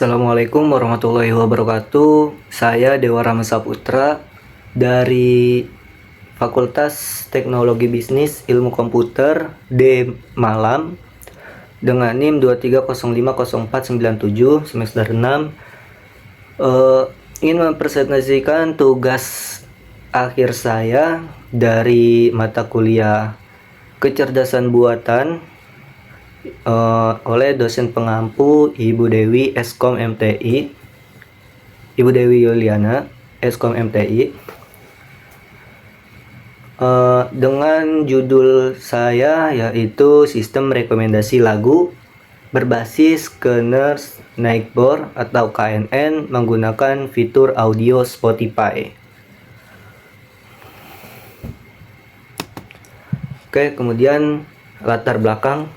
Assalamualaikum warahmatullahi wabarakatuh. Saya Dewa Rama Saputra dari Fakultas Teknologi Bisnis Ilmu Komputer D Malam dengan NIM 2305047 semester 6. Ingin mempresentasikan tugas akhir saya dari mata kuliah Kecerdasan Buatan oleh dosen pengampu Ibu Dewi Eskom MTI, Ibu Dewi Yuliana Eskom MTI, dengan judul saya yaitu Sistem Rekomendasi Lagu berbasis Kernel Nightboard atau KNN menggunakan fitur audio Spotify. Oke, kemudian latar belakang.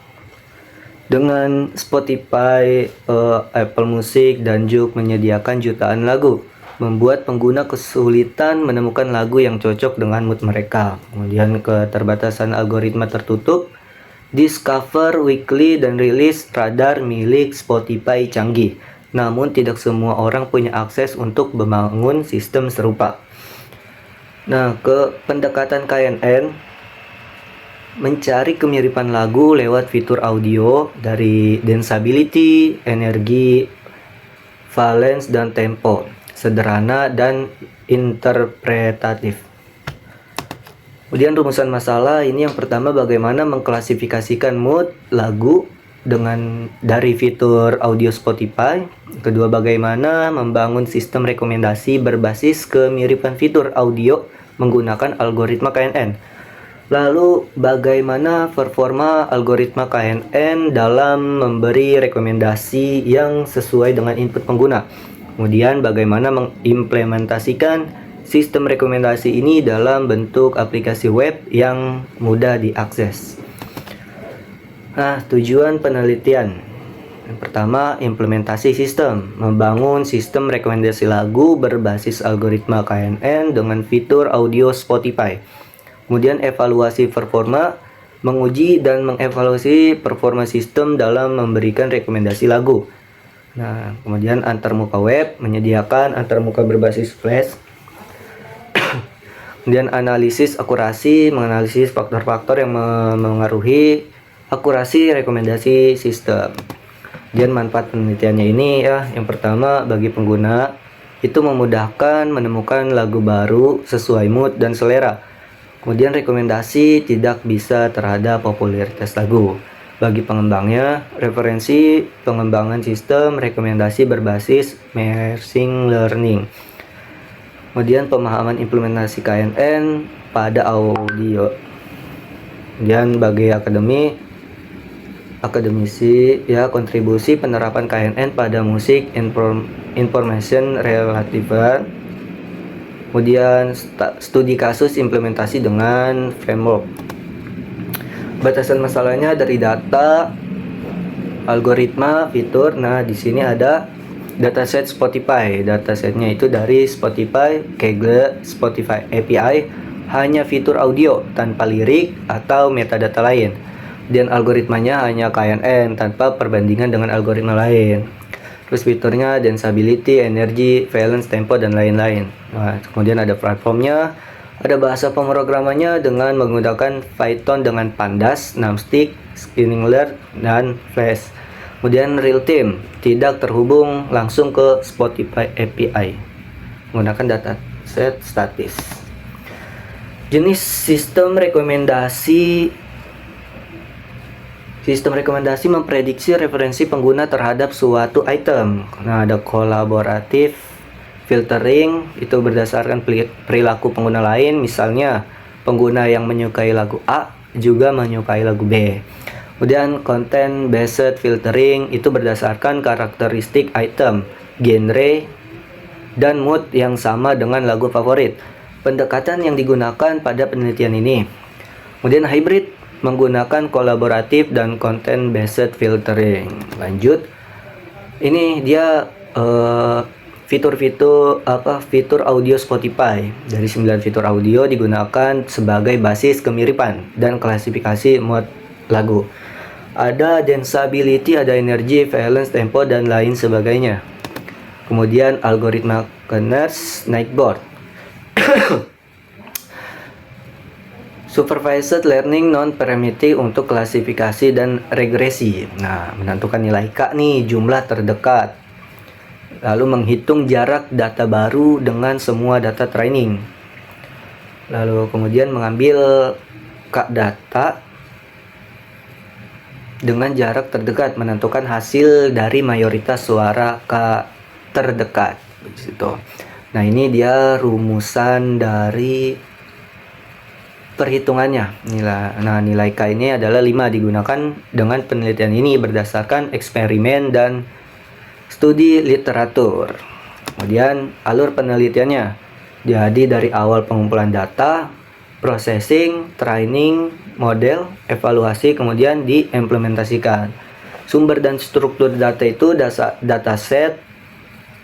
Dengan Spotify, Apple Music, dan Juk menyediakan jutaan lagu, membuat pengguna kesulitan menemukan lagu yang cocok dengan mood mereka. Kemudian keterbatasan algoritma tertutup, Discover, Weekly, dan Release radar milik Spotify canggih. Namun tidak semua orang punya akses untuk membangun sistem serupa. Nah, ke pendekatan KNN mencari kemiripan lagu lewat fitur audio dari densability, energi, valence, dan tempo, sederhana dan interpretatif. Kemudian rumusan masalah ini yang pertama, bagaimana mengklasifikasikan mood lagu dari fitur audio Spotify. Kedua, bagaimana membangun sistem rekomendasi berbasis kemiripan fitur audio menggunakan algoritma KNN. Lalu, bagaimana performa algoritma KNN dalam memberi rekomendasi yang sesuai dengan input pengguna. Kemudian, bagaimana mengimplementasikan sistem rekomendasi ini dalam bentuk aplikasi web yang mudah diakses. Nah, tujuan penelitian. Yang pertama, implementasi sistem. Membangun sistem rekomendasi lagu berbasis algoritma KNN dengan fitur audio Spotify. Kemudian evaluasi performa, menguji dan mengevaluasi performa sistem dalam memberikan rekomendasi lagu. Nah, kemudian antarmuka web, menyediakan antarmuka berbasis Flash. Kemudian analisis akurasi, menganalisis faktor-faktor yang mengaruhi akurasi rekomendasi sistem. Kemudian manfaat penelitiannya ini yang pertama, bagi pengguna itu memudahkan menemukan lagu baru sesuai mood dan selera. Kemudian rekomendasi tidak bisa terhadap popularitas lagu. Bagi pengembangnya, referensi pengembangan sistem rekomendasi berbasis machine learning. Kemudian pemahaman implementasi KNN pada audio. Kemudian bagi akademisi kontribusi penerapan KNN pada musik information relative. Kemudian studi kasus implementasi dengan framework. Batasan masalahnya dari data, algoritma, fitur. Nah, di sini ada dataset Spotify. Datasetnya itu dari Spotify, Kaggle, Spotify API, hanya fitur audio tanpa lirik atau metadata lain. Dan algoritmanya hanya KNN tanpa perbandingan dengan algoritma lain. Terus fiturnya densability, energi, valence, tempo, dan lain-lain. Nah, kemudian ada platformnya, ada bahasa pemrogramannya dengan menggunakan Python dengan Pandas, Numstick, Skillingler, dan Flash. Kemudian real time, tidak terhubung langsung ke Spotify API, menggunakan dataset statis. Jenis sistem rekomendasi. Sistem rekomendasi memprediksi referensi pengguna terhadap suatu item. Nah, ada kolaboratif filtering, itu berdasarkan perilaku pengguna lain. Misalnya, pengguna yang menyukai lagu A juga menyukai lagu B. Kemudian content based filtering, itu berdasarkan karakteristik item, genre, dan mood yang sama dengan lagu favorit. Pendekatan yang digunakan pada penelitian ini. Kemudian hybrid, menggunakan kolaboratif dan content based filtering. Lanjut, ini dia fitur audio Spotify. Dari 9 fitur audio digunakan sebagai basis kemiripan dan klasifikasi mood lagu. Ada densability, ada energi, valence, tempo, dan lain sebagainya. Kemudian algoritma kernels Nightbot. Supervised learning non-parametric untuk klasifikasi dan regresi. Nah, menentukan nilai K nih, jumlah terdekat. Lalu menghitung jarak data baru dengan semua data training. Lalu kemudian mengambil K data dengan jarak terdekat, menentukan hasil dari mayoritas suara K terdekat. Begitu. Nah, ini dia rumusan dari perhitungannya. Nilai K ini adalah 5, digunakan dengan penelitian ini berdasarkan eksperimen dan studi literatur. Kemudian alur penelitiannya. Jadi dari awal pengumpulan data, processing, training, model, evaluasi, kemudian diimplementasikan. Sumber dan struktur data itu dataset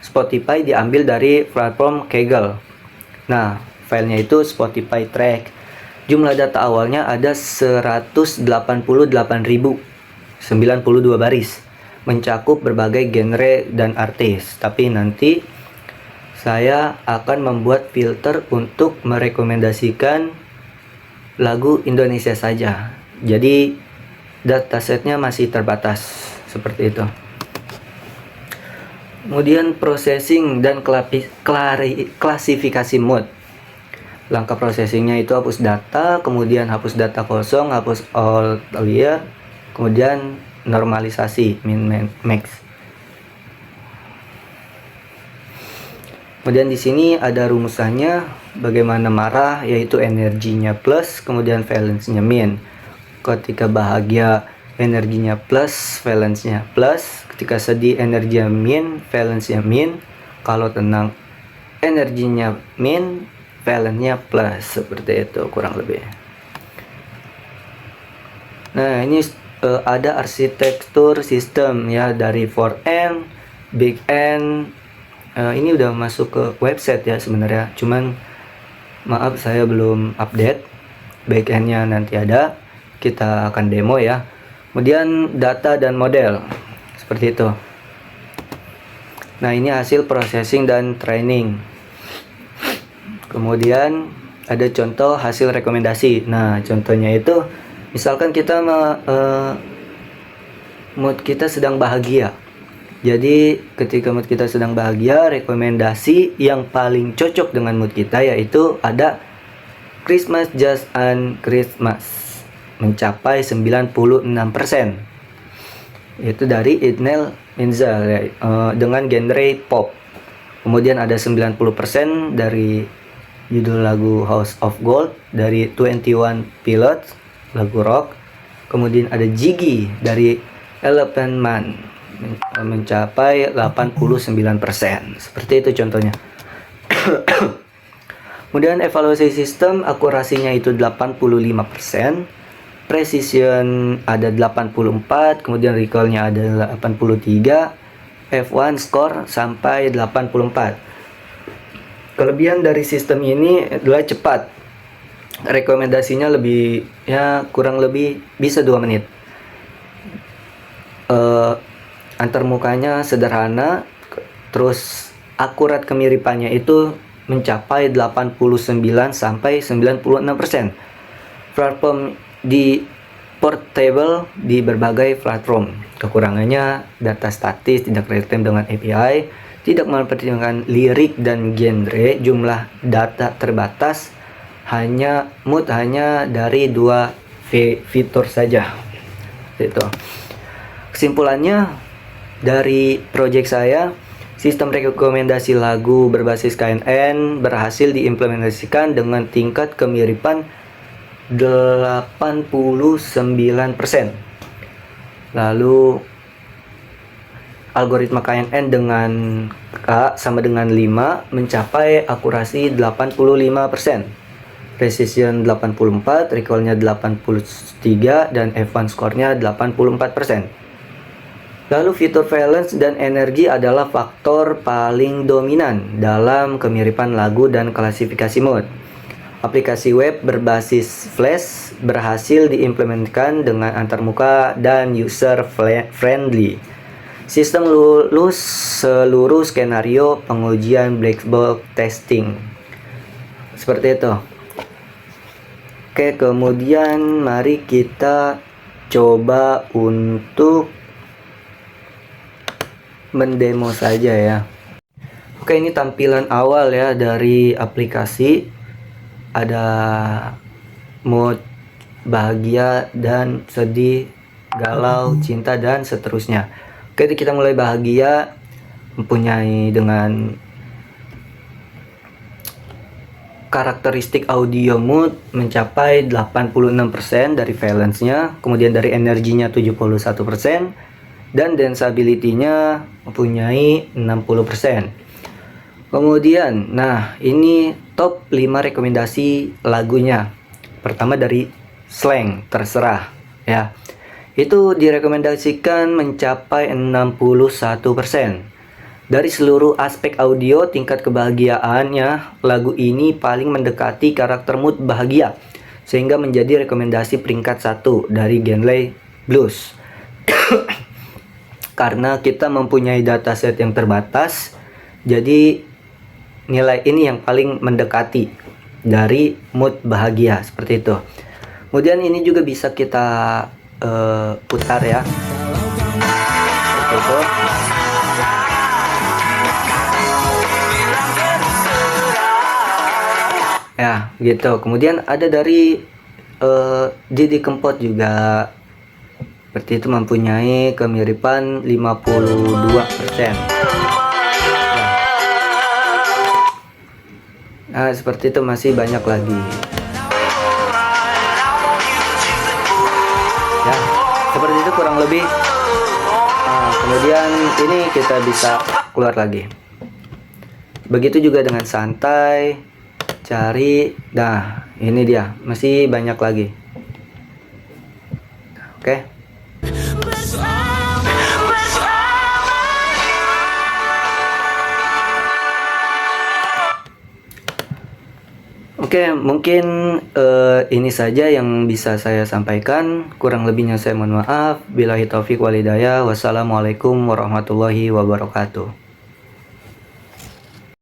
Spotify diambil dari platform Kaggle. Nah, filenya itu Spotify Track. Jumlah data awalnya ada 188.092 baris, mencakup berbagai genre dan artis. Tapi nanti saya akan membuat filter untuk merekomendasikan lagu Indonesia saja. Jadi datasetnya masih terbatas seperti itu. Kemudian processing dan klasifikasi mode. Langkah processingnya itu hapus data, kemudian hapus data kosong, hapus all clear, kemudian normalisasi min max. Kemudian di sini ada rumusannya bagaimana marah, yaitu energinya plus, kemudian valence-nya min. Ketika bahagia energinya plus, valence-nya plus. Ketika sedih energinya min, valence-nya min. Kalau tenang energinya min, valence-nya plus. Seperti itu kurang lebih. Nah, ini ada arsitektur sistem ya dari 4N, Big N. Ini udah masuk ke website ya sebenarnya. Cuman maaf saya belum update. Back end-nya nanti ada. Kita akan demo ya. Kemudian data dan model. Seperti itu. Nah, ini hasil processing dan training. Kemudian ada contoh hasil rekomendasi. Nah, contohnya itu misalkan kita mood kita sedang bahagia. Jadi ketika mood kita sedang bahagia, rekomendasi yang paling cocok dengan mood kita yaitu ada Christmas Just and Christmas, mencapai 96%. Itu dari Idnel Inzal ya, dengan genre pop. Kemudian ada 90% dari judul lagu House of Gold dari 21 Pilots, lagu rock. Kemudian ada Jiggy dari Elephant Man, mencapai 89%. Seperti itu contohnya. Kemudian evaluasi sistem, akurasinya itu 85%, precision ada 84, kemudian recall-nya ada 83, F1 score sampai 84. Kelebihan dari sistem ini adalah cepat. Rekomendasinya lebih ya kurang lebih bisa 2 menit. Antarmukanya sederhana, terus akurat kemiripannya itu mencapai 89 sampai 96%. Platform di portable di berbagai platform. Kekurangannya data statis, tidak real time dengan API, tidak mempertimbangkan lirik dan genre, jumlah data terbatas, hanya mood hanya dari 2 fitur saja. Itu. Kesimpulannya dari project saya, sistem rekomendasi lagu berbasis KNN berhasil diimplementasikan dengan tingkat kemiripan 89%. Lalu algoritma KNN dengan K sama dengan 5 mencapai akurasi 85%. Precision 84, recall-nya 83 dan F1 score-nya 84%. Lalu fitur valence dan energi adalah faktor paling dominan dalam kemiripan lagu dan klasifikasi mode. Aplikasi web berbasis Flash berhasil diimplementasikan dengan antarmuka dan user friendly. Sistem lulus seluruh skenario pengujian black box testing. Seperti itu. Oke, kemudian mari kita coba untuk mendemo saja ya. Oke, ini tampilan awal ya dari aplikasi. Ada mode bahagia dan sedih, galau, cinta, dan seterusnya. Oke, kita mulai bahagia, mempunyai dengan karakteristik audio mood mencapai 86% dari valence-nya, kemudian dari energinya 71%, dan densability-nya mempunyai 60%. Kemudian, nah ini top 5 rekomendasi lagunya. Pertama dari Slang, Terserah ya. Itu direkomendasikan mencapai 61%. Dari seluruh aspek audio, tingkat kebahagiaannya, lagu ini paling mendekati karakter mood bahagia, sehingga menjadi rekomendasi peringkat 1 dari genre blues. Karena kita mempunyai dataset yang terbatas, jadi nilai ini yang paling mendekati dari mood bahagia, seperti itu. Kemudian ini juga bisa kita putar ya, seperti itu. Ya, gitu. Kemudian ada dari Didi Kempot juga. Seperti itu, mempunyai kemiripan 52%. Nah, seperti itu, masih banyak lagi. Ya, seperti itu kurang lebih. Kemudian ini kita bisa keluar lagi. Begitu juga dengan Santai. Cari, nah ini dia, masih banyak lagi. Oke. Oke, mungkin ini saja yang bisa saya sampaikan. Kurang lebihnya saya mohon maaf. Billahi taufik walhidayah. Wassalamualaikum warahmatullahi wabarakatuh.